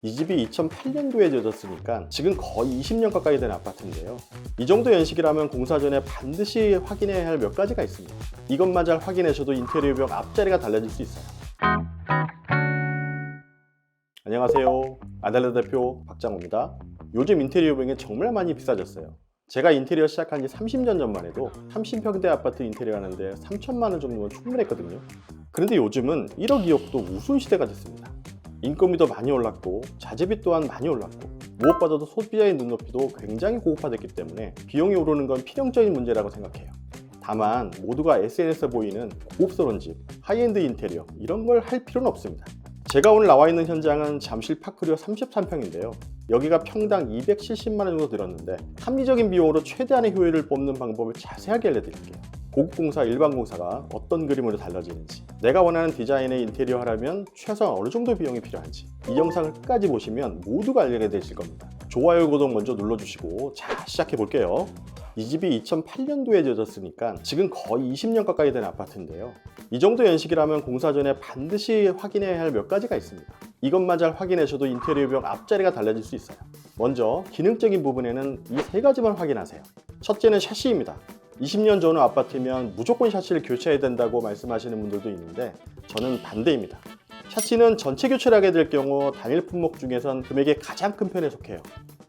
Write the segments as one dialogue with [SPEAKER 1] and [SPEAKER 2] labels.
[SPEAKER 1] 이 집이 2008년도에 지어졌으니까 지금 거의 20년 가까이 된 아파트인데요. 이 정도 연식이라면 공사 전에 반드시 확인해야 할 몇 가지가 있습니다. 이것만 잘 확인하셔도 인테리어 벽 앞자리가 달라질 수 있어요. 안녕하세요. 아달라 대표 박장호입니다. 요즘 인테리어 벽이 정말 많이 비싸졌어요. 제가 인테리어 시작한 지 30년 전만 해도 30평대 아파트 인테리어 하는데 3천만 원 정도면 충분했거든요. 그런데 요즘은 1억 2억도 우스운 시대가 됐습니다. 인건비도 많이 올랐고 자재비 또한 많이 올랐고 무엇보다도 소비자의 눈높이도 굉장히 고급화됐기 때문에 비용이 오르는 건 필연적인 문제라고 생각해요. 다만 모두가 SNS에 보이는 고급스러운 집, 하이엔드 인테리어 이런 걸 할 필요는 없습니다. 제가 오늘 나와 있는 현장은 잠실 파크리오 33평인데요. 여기가 평당 270만 원 정도 들었는데 합리적인 비용으로 최대한의 효율을 뽑는 방법을 자세하게 알려드릴게요. 고급공사, 일반공사가 어떤 그림으로 달라지는지, 내가 원하는 디자인의 인테리어 하려면 최소한 어느 정도 비용이 필요한지 이 영상을 끝까지 보시면 모두가 알게 되실 겁니다. 좋아요, 구독 먼저 눌러주시고 자, 시작해 볼게요. 이 집이 2008년도에 지어졌으니까 지금 거의 20년 가까이 된 아파트인데요. 이 정도 연식이라면 공사 전에 반드시 확인해야 할 몇 가지가 있습니다. 이것만 잘 확인하셔도 인테리어 벽 앞자리가 달라질 수 있어요. 먼저 기능적인 부분에는 이 세 가지만 확인하세요. 첫째는 샤시입니다. 20년 전후 아파트면 무조건 샤시를 교체해야 된다고 말씀하시는 분들도 있는데 저는 반대입니다. 샤시는 전체 교체를 하게 될 경우 단일 품목 중에선 금액이 가장 큰 편에 속해요.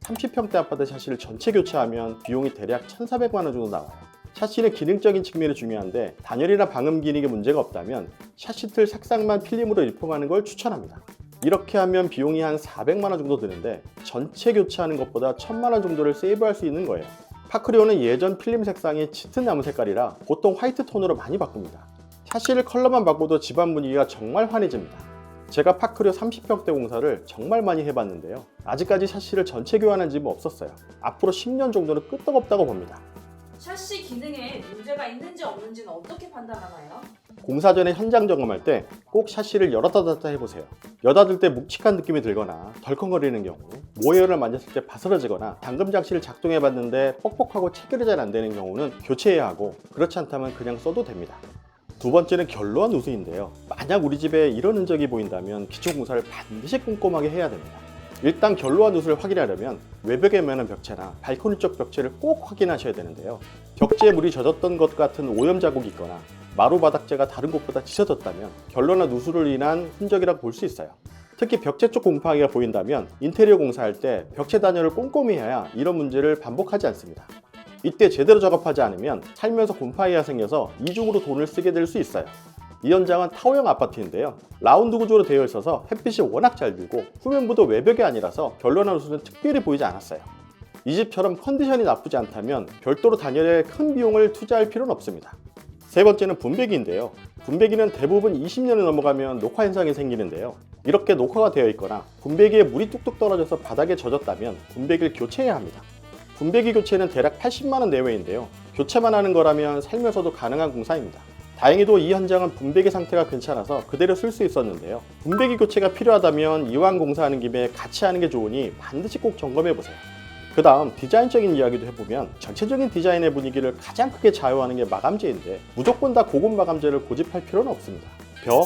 [SPEAKER 1] 30평대 아파트 샤시를 전체 교체하면 비용이 대략 1,400만 원 정도 나와요. 샤시는 기능적인 측면이 중요한데 단열이나 방음 기능에 문제가 없다면 샤시틀 색상만 필름으로 리폼하는 걸 추천합니다. 이렇게 하면 비용이 한 400만 원 정도 드는데 전체 교체하는 것보다 1,000만 원 정도를 세이브할 수 있는 거예요. 파크리오는 예전 필름 색상이 짙은 나무 색깔이라 보통 화이트 톤으로 많이 바꿉니다. 샤시를 컬러만 바꿔도 집안 분위기가 정말 환해집니다. 제가 파크리오 30평대 공사를 정말 많이 해봤는데요. 아직까지 샤시를 전체 교환한 집은 없었어요. 앞으로 10년 정도는 끄떡없다고 봅니다.
[SPEAKER 2] 샤시 기능에 문제가 있는지 없는지는 어떻게 판단하나요?
[SPEAKER 1] 공사 전에 현장 점검할 때 꼭 샤시를 열었다 닫았다 해보세요. 여닫을 때 묵직한 느낌이 들거나 덜컹거리는 경우, 모여를 만졌을 때 바스러지거나 담금 장치를 작동해봤는데 뻑뻑하고 체결이 잘 안되는 경우는 교체해야 하고, 그렇지 않다면 그냥 써도 됩니다. 두 번째는 결로와 누수인데요. 만약 우리 집에 이런 흔적이 보인다면 기초 공사를 반드시 꼼꼼하게 해야 됩니다. 일단 결로와 누수를 확인하려면 외벽에 매는 벽체나 발코니 쪽 벽체를 꼭 확인하셔야 되는데요. 벽지에 물이 젖었던 것 같은 오염 자국이 있거나 마루 바닥재가 다른 곳보다 짙어졌다면 결로나 누수를 인한 흔적이라고 볼 수 있어요. 특히 벽체 쪽 곰팡이가 보인다면 인테리어 공사할 때 벽체 단열을 꼼꼼히 해야 이런 문제를 반복하지 않습니다. 이때 제대로 작업하지 않으면 살면서 곰팡이가 생겨서 이중으로 돈을 쓰게 될 수 있어요. 이 현장은 타워형 아파트인데요. 라운드 구조로 되어 있어서 햇빛이 워낙 잘 들고 후면부도 외벽이 아니라서 결로나 누수는 특별히 보이지 않았어요. 이 집처럼 컨디션이 나쁘지 않다면 별도로 단열에 큰 비용을 투자할 필요는 없습니다. 세 번째는 분배기인데요. 분배기는 대부분 20년을 넘어가면 녹화 현상이 생기는데요. 이렇게 녹화가 되어 있거나 분배기에 물이 뚝뚝 떨어져서 바닥에 젖었다면 분배기를 교체해야 합니다. 분배기 교체는 대략 80만 원 내외인데요. 교체만 하는 거라면 살면서도 가능한 공사입니다. 다행히도 이 현장은 분배기 상태가 괜찮아서 그대로 쓸 수 있었는데요. 분배기 교체가 필요하다면 이왕 공사하는 김에 같이 하는 게 좋으니 반드시 꼭 점검해 보세요. 그 다음 디자인적인 이야기도 해보면 전체적인 디자인의 분위기를 가장 크게 좌우하는 게 마감재인데 무조건 다 고급 마감재를 고집할 필요는 없습니다. 벽,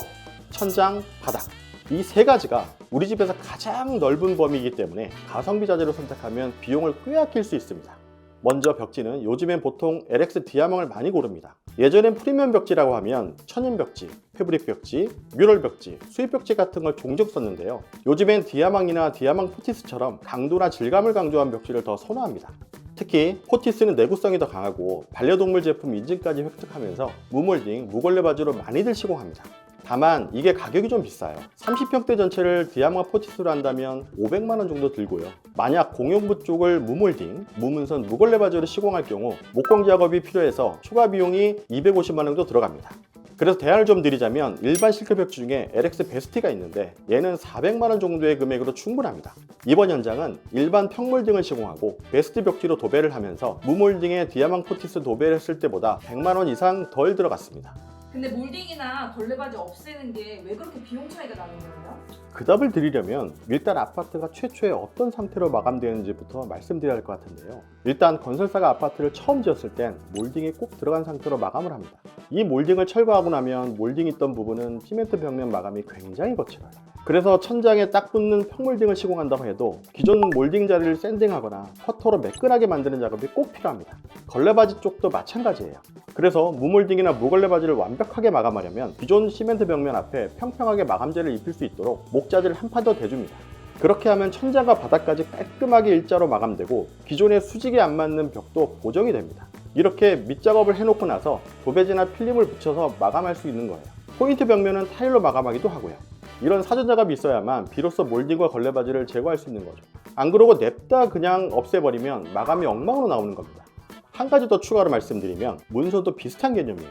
[SPEAKER 1] 천장, 바닥 이 세 가지가 우리 집에서 가장 넓은 범위이기 때문에 가성비 자재로 선택하면 비용을 꽤 아낄 수 있습니다. 먼저 벽지는 요즘엔 보통 LX 디아망을 많이 고릅니다. 예전엔 프리미엄 벽지라고 하면 천연 벽지, 패브릭 벽지, 뮤럴 벽지, 수입 벽지 같은 걸 종종 썼는데요. 요즘엔 디아망이나 디아망 포티스처럼 강도나 질감을 강조한 벽지를 더 선호합니다. 특히 포티스는 내구성이 더 강하고 반려동물 제품 인증까지 획득하면서 무몰딩, 무걸레 바지로 많이들 시공합니다. 다만 이게 가격이 좀 비싸요. 30평대 전체를 디아망 포티스로 한다면 500만 원 정도 들고요. 만약 공용부 쪽을 무몰딩, 무문선, 무걸레 바지로 시공할 경우 목공 작업이 필요해서 추가 비용이 250만 원 정도 들어갑니다. 그래서 대안을 좀 드리자면 일반 실크벽지 중에 LX 베스티가 있는데 얘는 400만 원 정도의 금액으로 충분합니다. 이번 현장은 일반 평몰딩을 시공하고 베스티 벽지로 도배를 하면서 무몰딩에 디아망 포티스 도배를 했을 때보다 100만 원 이상 덜 들어갔습니다.
[SPEAKER 2] 근데 몰딩이나 걸레바지 없애는 게 왜 그렇게 비용 차이가 나는 거예요?
[SPEAKER 1] 그 답을 드리려면 일단 아파트가 최초에 어떤 상태로 마감되는지부터 말씀드려야 할 것 같은데요. 일단 건설사가 아파트를 처음 지었을 땐 몰딩이 꼭 들어간 상태로 마감을 합니다. 이 몰딩을 철거하고 나면 몰딩이 있던 부분은 시멘트 벽면 마감이 굉장히 거칠어요. 그래서 천장에 딱 붙는 평몰딩을 시공한다고 해도 기존 몰딩 자리를 샌딩하거나 커터로 매끈하게 만드는 작업이 꼭 필요합니다. 걸레바지 쪽도 마찬가지예요. 그래서 무몰딩이나 무걸레바지를 완벽하게 마감하려면 기존 시멘트 벽면 앞에 평평하게 마감재를 입힐 수 있도록 목자재를 한 판 더 대줍니다. 그렇게 하면 천장과 바닥까지 깔끔하게 일자로 마감되고 기존의 수직에 안 맞는 벽도 보정이 됩니다. 이렇게 밑작업을 해놓고 나서 도배지나 필름을 붙여서 마감할 수 있는 거예요. 포인트 벽면은 타일로 마감하기도 하고요. 이런 사전 작업이 있어야만 비로소 몰딩과 걸레바지를 제거할 수 있는 거죠. 안 그러고 냅다 그냥 없애버리면 마감이 엉망으로 나오는 겁니다. 한 가지 더 추가로 말씀드리면 문선도 비슷한 개념이에요.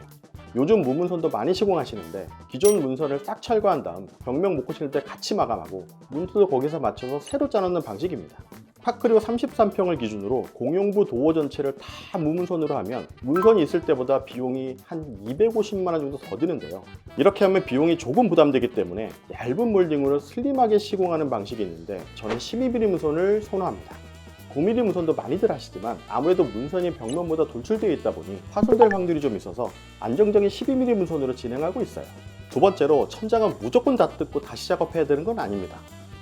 [SPEAKER 1] 요즘 무문선도 많이 시공하시는데 기존 문선을 싹 철거한 다음 벽면 못 고칠 때 같이 마감하고 문선도 거기서 맞춰서 새로 짜놓는 방식입니다. 파크리오 33평을 기준으로 공용부 도어 전체를 다 무문선으로 하면 문선이 있을 때보다 비용이 한 250만 원 정도 더 드는데요. 이렇게 하면 비용이 조금 부담되기 때문에 얇은 몰딩으로 슬림하게 시공하는 방식이 있는데 저는 12mm 문선을 선호합니다. 9mm 문선도 많이들 하시지만 아무래도 문선이 벽면보다 돌출되어 있다 보니 파손될 확률이 좀 있어서 안정적인 12mm 문선으로 진행하고 있어요. 두 번째로 천장은 무조건 다 뜯고 다시 작업해야 되는 건 아닙니다.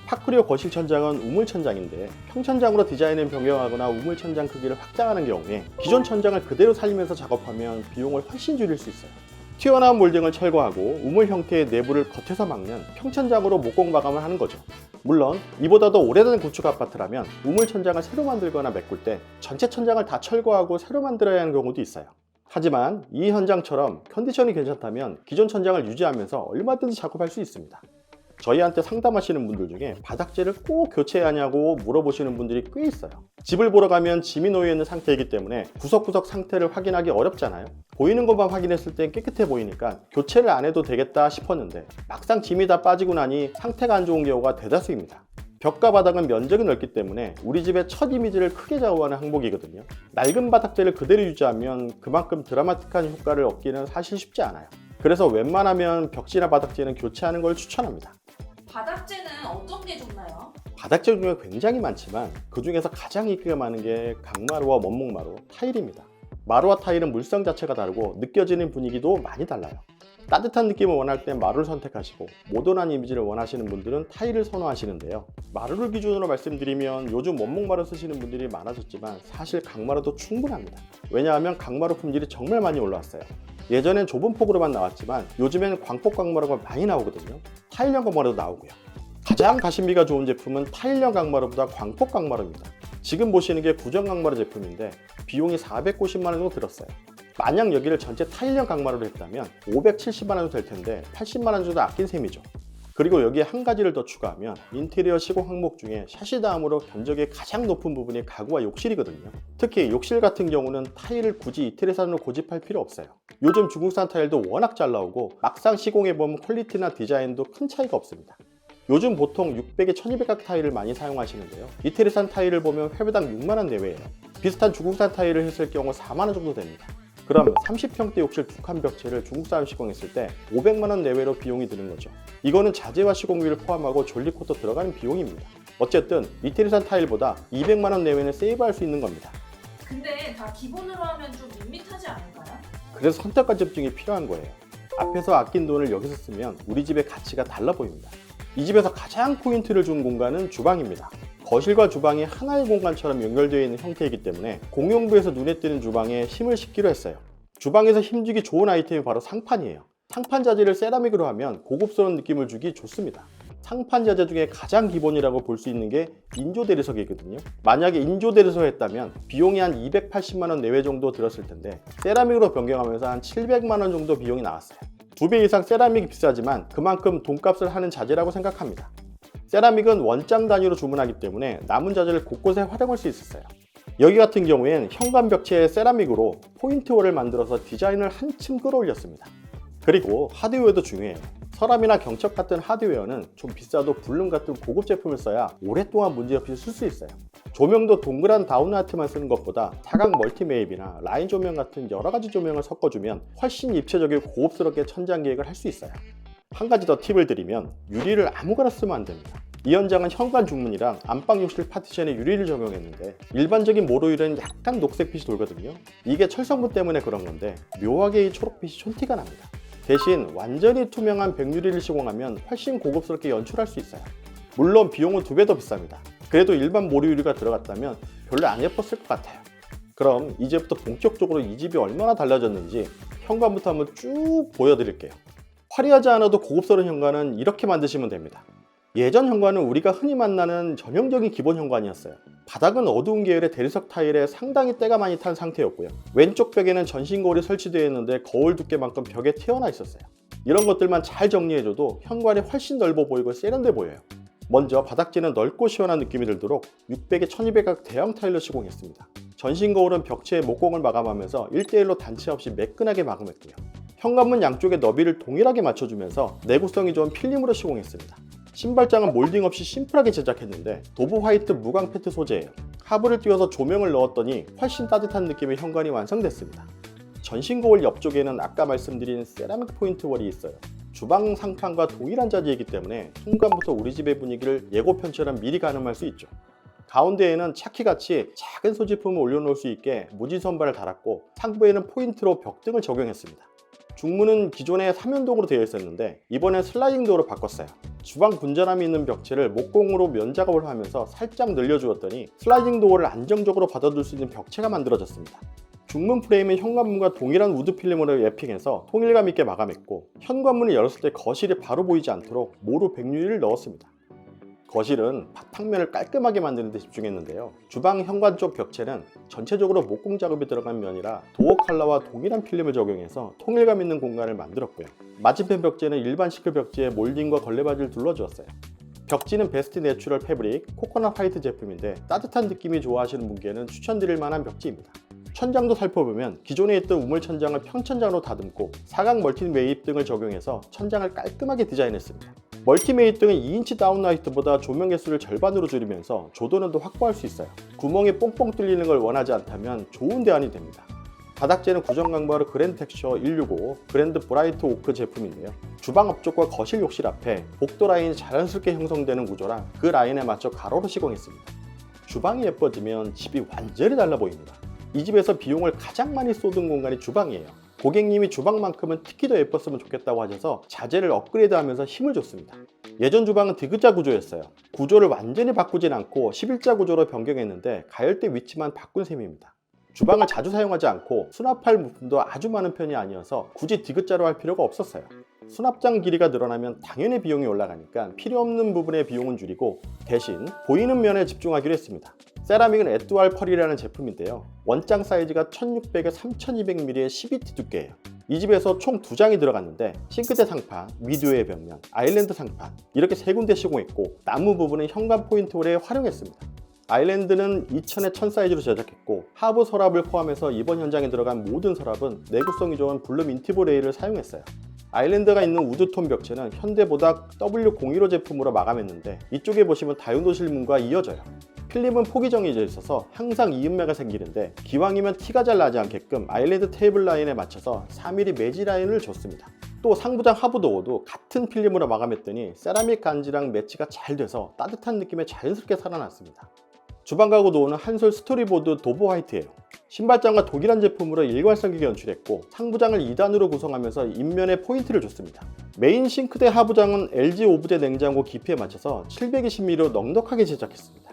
[SPEAKER 1] 파크리오 거실 천장은 우물 천장인데 평천장으로 디자인을 변경하거나 우물 천장 크기를 확장하는 경우에 기존 천장을 그대로 살리면서 작업하면 비용을 훨씬 줄일 수 있어요. 튀어나온 몰딩을 철거하고 우물 형태의 내부를 겉에서 막는 평천장으로 목공 마감을 하는 거죠. 물론 이보다 더 오래된 구축 아파트라면 우물 천장을 새로 만들거나 메꿀 때 전체 천장을 다 철거하고 새로 만들어야 하는 경우도 있어요. 하지만 이 현장처럼 컨디션이 괜찮다면 기존 천장을 유지하면서 얼마든지 작업할 수 있습니다. 저희한테 상담하시는 분들 중에 바닥재를 꼭 교체하냐고 물어보시는 분들이 꽤 있어요. 집을 보러 가면 짐이 놓여 있는 상태이기 때문에 구석구석 상태를 확인하기 어렵잖아요. 보이는 것만 확인했을 땐 깨끗해 보이니까 교체를 안 해도 되겠다 싶었는데 막상 짐이 다 빠지고 나니 상태가 안 좋은 경우가 대다수입니다. 벽과 바닥은 면적이 넓기 때문에 우리 집의 첫 이미지를 크게 좌우하는 항목이거든요. 낡은 바닥재를 그대로 유지하면 그만큼 드라마틱한 효과를 얻기는 사실 쉽지 않아요. 그래서 웬만하면 벽지나 바닥재는 교체하는 걸 추천합니다.
[SPEAKER 2] 바닥재는 어떤 게 좋나요?
[SPEAKER 1] 바닥재 중에 굉장히 많지만 그 중에서 가장 인기가 많은 게 강마루와 원목마루, 타일입니다. 마루와 타일은 물성 자체가 다르고 느껴지는 분위기도 많이 달라요. 따뜻한 느낌을 원할 땐 마루를 선택하시고 모던한 이미지를 원하시는 분들은 타일을 선호하시는데요. 마루를 기준으로 말씀드리면 요즘 원목마루 쓰시는 분들이 많아졌지만 사실 강마루도 충분합니다. 왜냐하면 강마루 품질이 정말 많이 올라왔어요. 예전엔 좁은 폭으로만 나왔지만 요즘엔 광폭 강마루가 많이 나오거든요. 타일형 강마루도 나오고요. 가장 가심비가 좋은 제품은 타일형 강마루보다 광폭 강마루입니다. 지금 보시는 게 구정 강마루 제품인데 비용이 490만 원 정도 들었어요. 만약 여기를 전체 타일형 강마루로 했다면 570만 원 정도 될 텐데 80만 원 정도 아낀 셈이죠. 그리고 여기에 한 가지를 더 추가하면 인테리어 시공 항목 중에 샤시 다음으로 견적이 가장 높은 부분이 가구와 욕실이거든요. 특히 욕실 같은 경우는 타일을 굳이 이태리산으로 고집할 필요 없어요. 요즘 중국산 타일도 워낙 잘 나오고 막상 시공해보면 퀄리티나 디자인도 큰 차이가 없습니다. 요즘 보통 600에 1200각 타일을 많이 사용하시는데요. 이태리산 타일을 보면 회배당 6만원 내외예요. 비슷한 중국산 타일을 했을 경우 4만원 정도 됩니다. 그럼 30평대 욕실 2칸 벽체를 중국산 시공했을 때 500만원 내외로 비용이 드는 거죠. 이거는 자재와 시공비를 포함하고 졸리코터 들어가는 비용입니다. 어쨌든 이태리산 타일보다 200만원 내외는 세이브할 수 있는 겁니다.
[SPEAKER 2] 근데 다 기본으로 하면 좀 밋밋하지 않을까요?
[SPEAKER 1] 그래서 선택과 집중이 필요한 거예요. 앞에서 아낀 돈을 여기서 쓰면 우리 집의 가치가 달라 보입니다. 이 집에서 가장 포인트를 준 공간은 주방입니다. 거실과 주방이 하나의 공간처럼 연결되어 있는 형태이기 때문에 공용부에서 눈에 띄는 주방에 힘을 싣기로 했어요. 주방에서 힘주기 좋은 아이템이 바로 상판이에요. 상판 자재를 세라믹으로 하면 고급스러운 느낌을 주기 좋습니다. 상판 자재 중에 가장 기본이라고 볼 수 있는 게 인조 대리석이거든요. 만약에 인조 대리석을 했다면 비용이 한 280만 원 내외 정도 들었을 텐데 세라믹으로 변경하면서 한 700만 원 정도 비용이 나왔어요. 2배 이상 세라믹이 비싸지만 그만큼 돈값을 하는 자재라고 생각합니다. 세라믹은 원장 단위로 주문하기 때문에 남은 자재를 곳곳에 활용할 수 있었어요. 여기 같은 경우엔 현관 벽체에 세라믹으로 포인트홀을 만들어서 디자인을 한층 끌어올렸습니다. 그리고 하드웨어도 중요해요. 서랍이나 경첩 같은 하드웨어는 좀 비싸도 불룸 같은 고급 제품을 써야 오랫동안 문제없이 쓸 수 있어요. 조명도 동그란 다운라이트만 쓰는 것보다 사각 멀티메입이나 라인 조명 같은 여러가지 조명을 섞어주면 훨씬 입체적이고 고급스럽게 천장 기획을 할 수 있어요. 한 가지 더 팁을 드리면 유리를 아무거나 쓰면 안 됩니다. 이 현장은 현관 중문이랑 안방 욕실 파티션에 유리를 적용했는데 일반적인 모로유리는 약간 녹색빛이 돌거든요. 이게 철성분 때문에 그런 건데 묘하게 이 초록빛이 촌티가 납니다. 대신 완전히 투명한 백유리를 시공하면 훨씬 고급스럽게 연출할 수 있어요. 물론 비용은 2배 더 비쌉니다. 그래도 일반 모리유리가 들어갔다면 별로 안 예뻤을 것 같아요. 그럼 이제부터 본격적으로 이 집이 얼마나 달라졌는지 현관부터 한번 쭉 보여드릴게요. 화려하지 않아도 고급스러운 현관은 이렇게 만드시면 됩니다. 예전 현관은 우리가 흔히 만나는 전형적인 기본 현관이었어요. 바닥은 어두운 계열의 대리석 타일에 상당히 때가 많이 탄 상태였고요. 왼쪽 벽에는 전신 거울이 설치되어 있는데 거울 두께만큼 벽에 튀어나 있었어요. 이런 것들만 잘 정리해줘도 현관이 훨씬 넓어 보이고 세련돼 보여요. 먼저 바닥재는 넓고 시원한 느낌이 들도록 600에 1200각 대형 타일로 시공했습니다. 전신 거울은 벽체의 목공을 마감하면서 1대1로 단체 없이 매끈하게 마감했고요. 현관문 양쪽의 너비를 동일하게 맞춰주면서 내구성이 좋은 필름으로 시공했습니다. 신발장은 몰딩 없이 심플하게 제작했는데 도브 화이트 무광 패트 소재예요. 하부를 띄워서 조명을 넣었더니 훨씬 따뜻한 느낌의 현관이 완성됐습니다. 전신 거울 옆쪽에는 아까 말씀드린 세라믹 포인트 월이 있어요. 주방 상판과 동일한 자재이기 때문에 현관부터 우리 집의 분위기를 예고편처럼 미리 가늠할 수 있죠. 가운데에는 차키같이 작은 소지품을 올려놓을 수 있게 무지 선반을 달았고 상부에는 포인트로 벽등을 적용했습니다. 중문은 기존에 3연동으로 되어 있었는데 이번엔 슬라이딩 도어로 바꿨어요. 주방 분전함이 있는 벽체를 목공으로 면작업을 하면서 살짝 늘려주었더니 슬라이딩 도어를 안정적으로 받아둘 수 있는 벽체가 만들어졌습니다. 중문 프레임은 현관문과 동일한 우드 필름으로 랩핑해서 통일감 있게 마감했고 현관문을 열었을 때 거실이 바로 보이지 않도록 모루 백유리를 넣었습니다. 거실은 바탕면을 깔끔하게 만드는 데 집중했는데요. 주방 현관 쪽 벽체는 전체적으로 목공 작업이 들어간 면이라 도어 컬러와 동일한 필름을 적용해서 통일감 있는 공간을 만들었고요. 맞은편 벽재는 일반 시클 벽지에 몰딩과 걸레바지를 둘러주었어요. 벽지는 베스트 내추럴 패브릭 코코넛 화이트 제품인데 따뜻한 느낌이 좋아하시는 분께는 추천드릴 만한 벽지입니다. 천장도 살펴보면 기존에 있던 우물 천장을 평천장으로 다듬고 사각 멀티 매입 등을 적용해서 천장을 깔끔하게 디자인했습니다. 멀티 매입 등은 2인치 다운라이트보다 조명 개수를 절반으로 줄이면서 조도는도 확보할 수 있어요. 구멍이 뽕뽕 뚫리는 걸 원하지 않다면 좋은 대안이 됩니다. 바닥재는 구정 강바르 그랜드 텍스처 165 그랜드 브라이트 오크 제품인데요. 주방 앞쪽과 거실 욕실 앞에 복도 라인이 자연스럽게 형성되는 구조라 그 라인에 맞춰 가로로 시공했습니다. 주방이 예뻐지면 집이 완전히 달라 보입니다. 이 집에서 비용을 가장 많이 쏟은 공간이 주방이에요. 고객님이 주방만큼은 특히 더 예뻤으면 좋겠다고 하셔서 자재를 업그레이드하면서 힘을 줬습니다. 예전 주방은 디귿자 구조였어요. 구조를 완전히 바꾸진 않고 11자 구조로 변경했는데 가열대 위치만 바꾼 셈입니다. 주방을 자주 사용하지 않고 수납할 부품도 아주 많은 편이 아니어서 굳이 디귿자로 할 필요가 없었어요. 수납장 길이가 늘어나면 당연히 비용이 올라가니까 필요 없는 부분의 비용은 줄이고 대신 보이는 면에 집중하기로 했습니다. 세라믹은 에뚜알 펄이라는 제품인데요. 원장 사이즈가 1600에 3200mm의 12T 두께예요. 이 집에서 총 2장이 들어갔는데 싱크대 상판, 미드웨이 벽면, 아일랜드 상판 이렇게 3군데 시공했고 나무 부분은 현관 포인트홀에 활용했습니다. 아일랜드는 2000에 1000 사이즈로 제작했고 하부 서랍을 포함해서 이번 현장에 들어간 모든 서랍은 내구성이 좋은 블룸 인티브 레일을 사용했어요. 아일랜드가 있는 우드톤 벽체는 현대보다 W015 제품으로 마감했는데 이쪽에 보시면 다용도실 문과 이어져요. 필름은 폭이 정해져 있어서 항상 이음매가 생기는데 기왕이면 티가 잘 나지 않게끔 아일랜드 테이블 라인에 맞춰서 4mm 매지 라인을 줬습니다. 또 상부장 하부 도어도 같은 필름으로 마감했더니 세라믹 간지랑 매치가 잘 돼서 따뜻한 느낌에 자연스럽게 살아났습니다. 주방 가구 도어는 한솔 스토리보드 도브 화이트예요. 신발장과 동일한 제품으로 일관성 있게 연출했고 상부장을 2단으로 구성하면서 인면에 포인트를 줬습니다. 메인 싱크대 하부장은 LG 오브제 냉장고 깊이에 맞춰서 720mm로 넉넉하게 제작했습니다.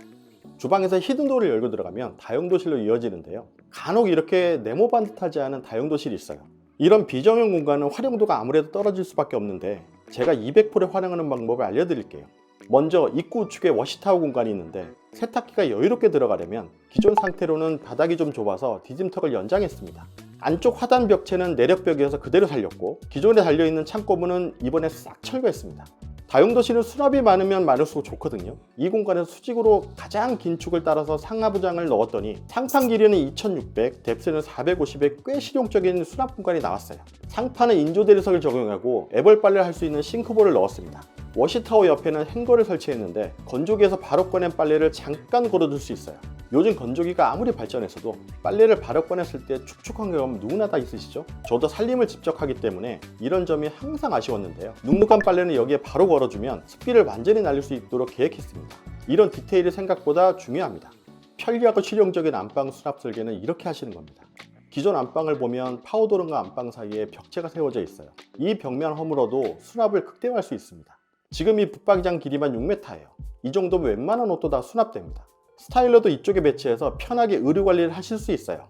[SPEAKER 1] 주방에서 히든도어를 열고 들어가면 다용도실로 이어지는데요. 간혹 이렇게 네모반 듯하지 않은 다용도실이 있어요. 이런 비정형 공간은 활용도가 아무래도 떨어질 수밖에 없는데 제가 200%에 활용하는 방법을 알려드릴게요. 먼저 입구 우측에 워시타워 공간이 있는데 세탁기가 여유롭게 들어가려면 기존 상태로는 바닥이 좀 좁아서 디딤턱을 연장했습니다. 안쪽 하단 벽체는 내력벽이어서 그대로 살렸고 기존에 달려있는 창고문은 이번에 싹 철거했습니다. 다용도실은 수납이 많으면 많을수록 좋거든요. 이 공간에서 수직으로 가장 긴 축을 따라서 상하부장을 넣었더니 상판 길이는 2600, 뎁스는 450에 꽤 실용적인 수납 공간이 나왔어요. 상판은 인조 대리석을 적용하고 애벌 빨래를 할 수 있는 싱크볼을 넣었습니다. 워시타워 옆에는 행거를 설치했는데 건조기에서 바로 꺼낸 빨래를 잠깐 걸어둘 수 있어요. 요즘 건조기가 아무리 발전했어도 빨래를 바로 꺼냈을 때 축축한 경험 누구나 다 있으시죠? 저도 살림을 직접 하기 때문에 이런 점이 항상 아쉬웠는데요. 눅눅한 빨래는 여기에 바로 걸어주면 습기를 완전히 날릴 수 있도록 계획했습니다. 이런 디테일이 생각보다 중요합니다. 편리하고 실용적인 안방 수납 설계는 이렇게 하시는 겁니다. 기존 안방을 보면 파우더룸과 안방 사이에 벽체가 세워져 있어요. 이 벽면 허물어도 수납을 극대화할 수 있습니다. 지금 이 붙박이장 길이만 6m예요. 이 정도면 웬만한 옷도 다 수납됩니다. 스타일러도 이쪽에 배치해서 편하게 의류 관리를 하실 수 있어요.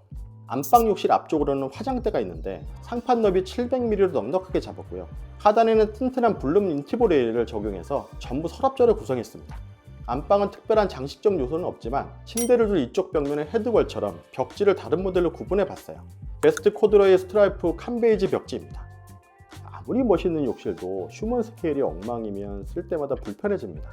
[SPEAKER 1] 안방 욕실 앞쪽으로는 화장대가 있는데 상판 너비 700mm로 넉넉하게 잡았고요. 하단에는 튼튼한 블룸 인티보 레일을 적용해서 전부 서랍자로 구성했습니다. 안방은 특별한 장식적 요소는 없지만 침대를 둘 이쪽 벽면의 헤드월처럼 벽지를 다른 모델로 구분해 봤어요. 베스트 코드로의 스트라이프 캄베이지 벽지입니다. 아무리 멋있는 욕실도 휴먼 스케일이 엉망이면 쓸 때마다 불편해집니다.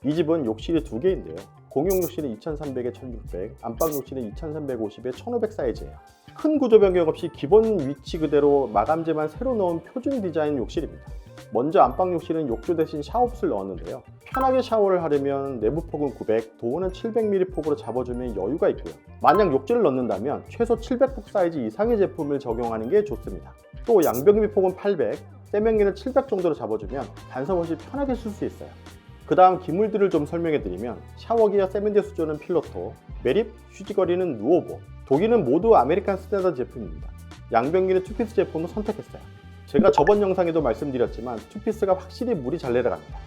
[SPEAKER 1] 이 집은 욕실이 2개인데요. 공용 욕실은 2300에 1600, 안방 욕실은 2350에 1500 사이즈예요. 큰 구조 변경 없이 기본 위치 그대로 마감재만 새로 넣은 표준 디자인 욕실입니다. 먼저 안방 욕실은 욕조 대신 샤워붓을 넣었는데요. 편하게 샤워를 하려면 내부 폭은 900, 도어는 700mm 폭으로 잡아주면 여유가 있고요. 만약 욕조를 넣는다면 최소 700폭 사이즈 이상의 제품을 적용하는 게 좋습니다. 또 양변기 폭은 800, 세면기는 700 정도로 잡아주면 단섭 없이 편하게 쓸 수 있어요. 그 다음 기물들을 좀 설명해 드리면 샤워기와 세면대 수조는 필로토, 매립, 휴지거리는 누오보, 도기는 모두 아메리칸 스탠다드 제품입니다. 양변기는 투피스 제품을 선택했어요. 제가 저번 영상에도 말씀드렸지만 투피스가 확실히 물이 잘 내려갑니다.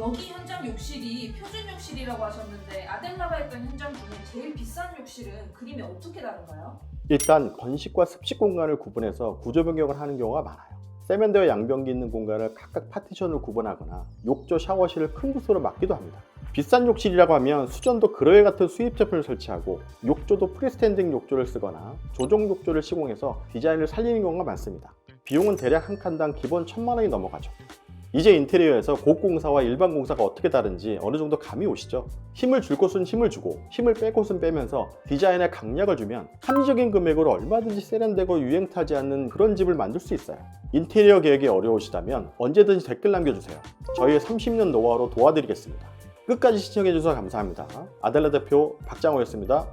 [SPEAKER 2] 여기 현장 욕실이 표준 욕실이라고 하셨는데 아델라가 했던 현장 중에 제일 비싼 욕실은 그림이 어떻게 다른가요?
[SPEAKER 1] 일단 건식과 습식 공간을 구분해서 구조 변경을 하는 경우가 많아요. 세면대와 양변기 있는 공간을 각각 파티션으로 구분하거나 욕조, 샤워실을 큰 부스로 막기도 합니다. 비싼 욕실이라고 하면 수전도 그로에 같은 수입 제품을 설치하고 욕조도 프리스탠딩 욕조를 쓰거나 조종 욕조를 시공해서 디자인을 살리는 경우가 많습니다. 비용은 대략 한 칸당 기본 1000만 원이 넘어가죠. 이제 인테리어에서 고공사와 일반 공사가 어떻게 다른지 어느 정도 감이 오시죠? 힘을 줄 곳은 힘을 주고 힘을 뺄 곳은 빼면서 디자인에 강약을 주면 합리적인 금액으로 얼마든지 세련되고 유행 타지 않는 그런 집을 만들 수 있어요. 인테리어 계획이 어려우시다면 언제든지 댓글 남겨주세요. 저희의 30년 노하우로 도와드리겠습니다. 끝까지 시청해주셔서 감사합니다. 아델라 대표 박장호였습니다.